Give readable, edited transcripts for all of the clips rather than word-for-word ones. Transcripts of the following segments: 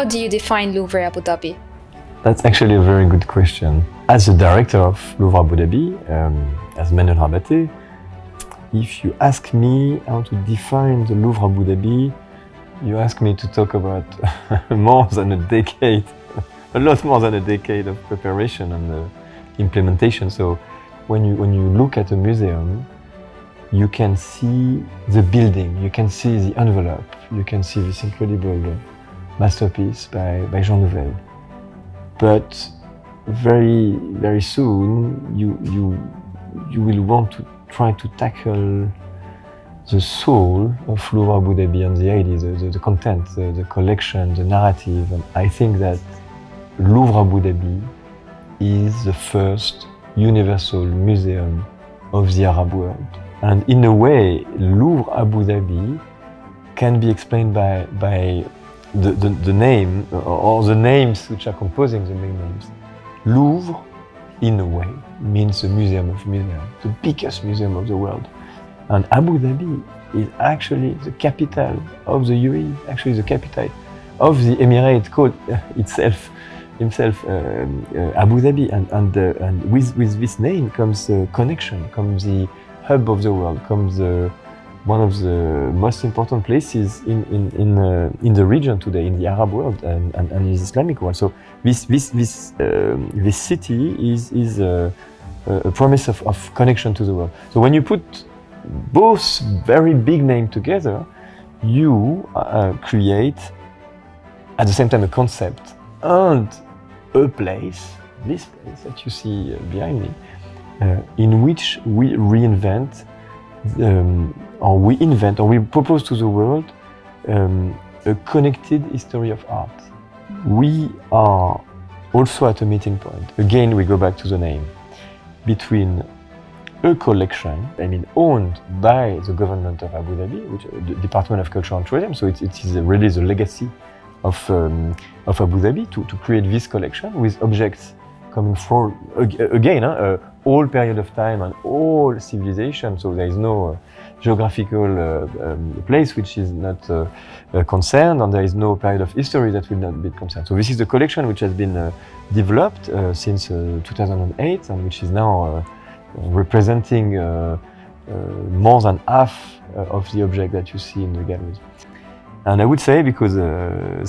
how do you define Louvre Abu Dhabi? That's actually a very good question. As the director of Louvre Abu Dhabi, as Manuel Rabaté, if you ask me how to define the Louvre Abu Dhabi, you ask me to talk about more than a decade, a lot more than a decade of preparation and implementation. So when you look at a museum, you can see the building, you can see the envelope, you can see this incredible masterpiece by Jean Nouvel. But very, very soon, you will want to try to tackle the soul of Louvre Abu Dhabi and the ideas, the content, the collection, the narrative. And I think that Louvre Abu Dhabi is the first universal museum of the Arab world. And in a way, Louvre Abu Dhabi can be explained by the name or the names which are composing the main names. Louvre, in a way, means the museum of museums, the biggest museum of the world. And Abu Dhabi is actually the capital of the UAE, actually the capital of the emirate called himself Abu Dhabi. And with this name comes the connection, comes the hub of the world, comes one of the most important places in the region today, in the Arab world and in the Islamic world. So this city is a promise of connection to the world. So when you put both very big names together, you create at the same time a concept and a place, this place that you see behind me, in which we reinvent or we propose to the world a connected history of art. We are also at a meeting point. Again, we go back to the name, between a collection, owned by the government of Abu Dhabi, which the Department of Culture and Tourism. So it is really the legacy of Abu Dhabi to create this collection with objects coming from, again, all period of time and all civilization. So there is no geographical place which is not concerned, and there is no period of history that will not be concerned. So this is the collection which has been developed since 2008 and which is now representing more than half of the object that you see in the galleries. And I would say, because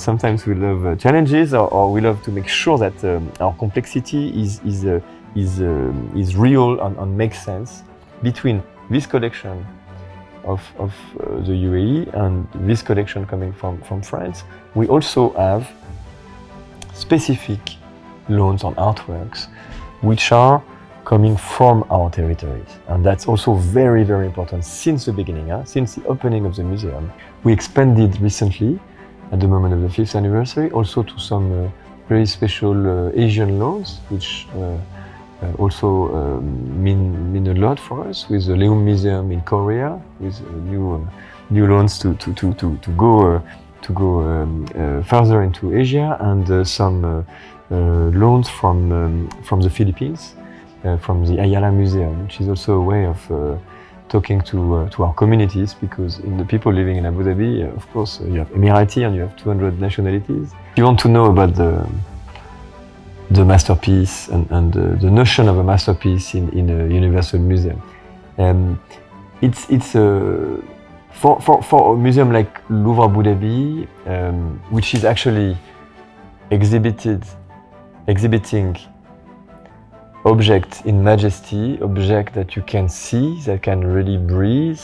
sometimes we love challenges, or we love to make sure that our complexity is real and makes sense, between this collection of the UAE and this collection coming from France, we also have specific loans on artworks which are coming from our territories. And that's also very, very important since the beginning, since the opening of the museum. We expanded recently, at the moment of the 5th anniversary, also to some very special Asian loans, which also mean a lot for us, with the Louvre Museum in Korea, with new loans to go further into Asia, and some loans from the Philippines, from the Ayala Museum, which is also a way of talking to our communities, because in the people living in Abu Dhabi, of course, you have Emirati and you have 200 nationalities. If you want to know about the masterpiece and the notion of a masterpiece in a universal museum, it's for a museum like Louvre Abu Dhabi, which is actually exhibiting object in majesty, object that you can see, that can really breathe.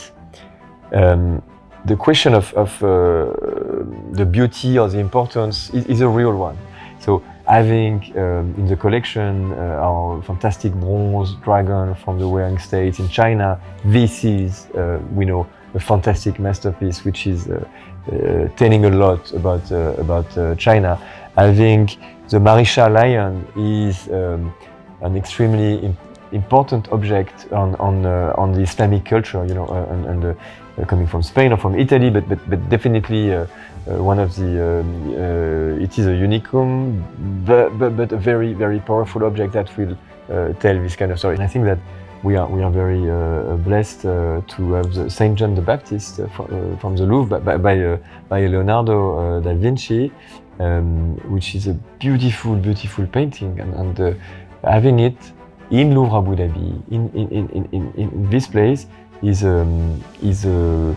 The question of the beauty or the importance is a real one. So having in the collection our fantastic bronze dragon from the Wearing States in China, this is, we know, a fantastic masterpiece which is telling a lot about China. Having the Marisha lion is an extremely important object on the Islamic culture, and coming from Spain or from Italy, but definitely one of the it is a unicum, but a very, very powerful object that will tell this kind of story. And I think that we are very blessed to have the Saint John the Baptist from the Louvre by Leonardo da Vinci, which is a beautiful, beautiful painting, and having it in Louvre Abu Dhabi, in this place, is a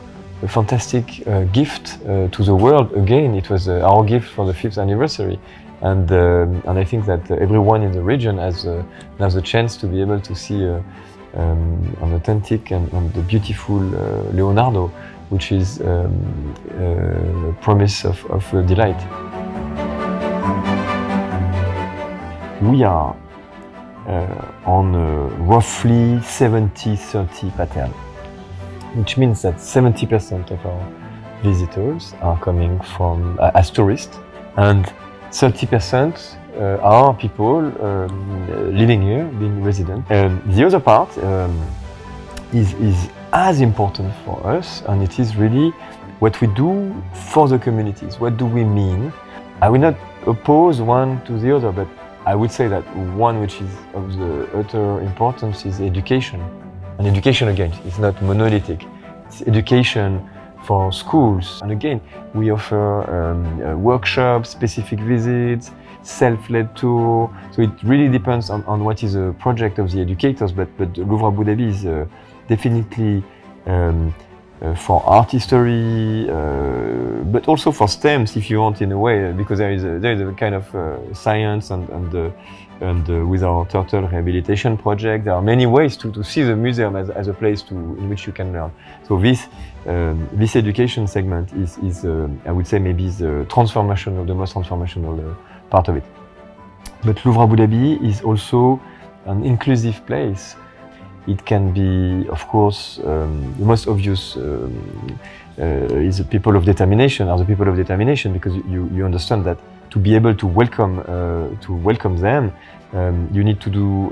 fantastic gift to the world. Again, it was our gift for the 5th anniversary, and I think that everyone in the region has the chance to be able to see an authentic and the beautiful Leonardo, which is a promise of delight. We are on a roughly 70-30 pattern, which means that 70% of our visitors are coming from as tourists, and 30% are people living here, being resident. The other part is as important for us, and it is really what we do for the communities. What do we mean? I will not oppose one to the other, but I would say that one which is of the utter importance is education. And education, again, is not monolithic. It's education for schools. And again, we offer workshops, specific visits, self-led tour. So it really depends on what is a project of the educators, but Louvre Abu Dhabi is definitely for art history, but also for STEMs, if you want, in a way, because there is a kind of science and with our turtle rehabilitation project, there are many ways to see the museum as a place in which you can learn. So this education segment is I would say maybe the most transformational part of it. But Louvre Abu Dhabi is also an inclusive place. It can be, of course, the most obvious is the people of determination, because you understand that to be able to welcome them, you need to do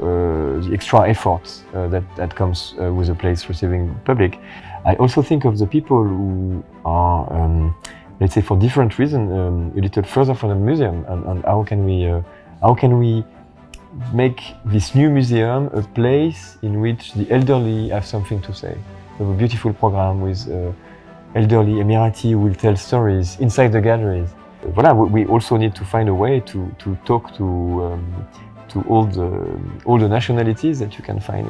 the extra efforts that comes with a place receiving public. I also think of the people who are, let's say, for different reasons, a little further from the museum, and how can we make this new museum a place in which the elderly have something to say. We have a beautiful program with elderly Emirati who will tell stories inside the galleries. Voilà, we also need to find a way to talk to all the nationalities that you can find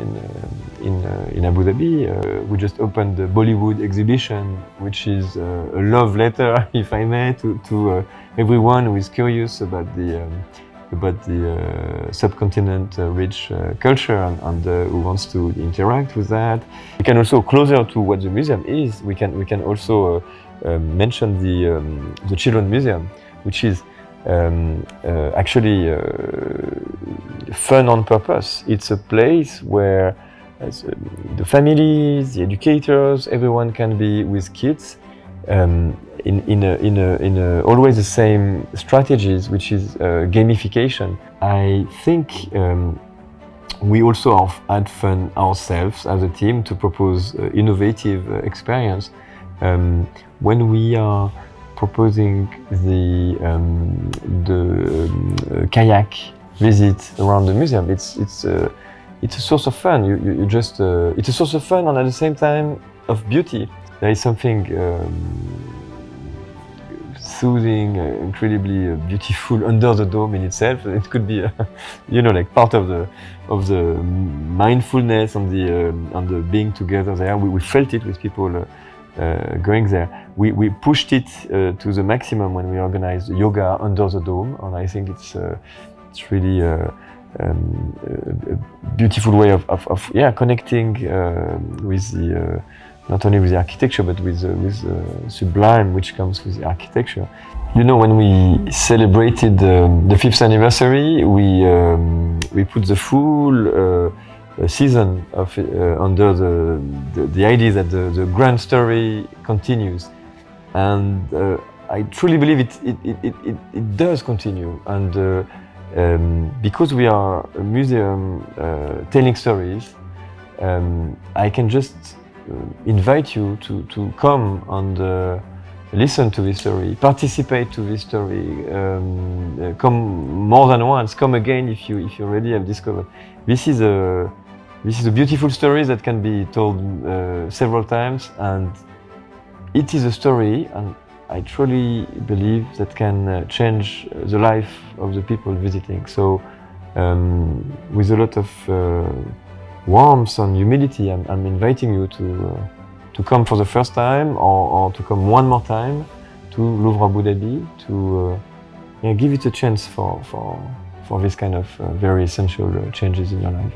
in Abu Dhabi. We just opened the Bollywood exhibition, which is a love letter, if I may, to everyone who is curious about the subcontinent rich culture and who wants to interact with that. We can also, closer to what the museum is, we can also mention the Children's Museum, which is actually fun on purpose. It's a place where the families, the educators, everyone can be with kids in always the same strategies, which is gamification. I think we also had fun ourselves as a team to propose innovative experience when we are proposing the kayak visit around the museum. It's a source of fun. You just it's a source of fun and at the same time of beauty. There is something soothing, incredibly beautiful under the dome in itself. It could be, like part of the mindfulness and the being together there. We felt it with people going there. We pushed it to the maximum when we organized yoga under the dome, and I think it's really a beautiful way of connecting with the. Not only with the architecture, but with sublime which comes with the architecture. When we celebrated the 5th anniversary, we put the full season of under the idea that the grand story continues, and I truly believe it does continue. And because we are a museum telling stories, I can just invite you to come and listen to this story, participate to this story, come more than once, come again if you already have discovered. This is a beautiful story that can be told several times, and it is a story, and I truly believe that can change the life of the people visiting. So with a lot of warmth and humility, I'm inviting you to come for the first time or to come one more time to Louvre Abu Dhabi to give it a chance for this kind of very essential changes in your life.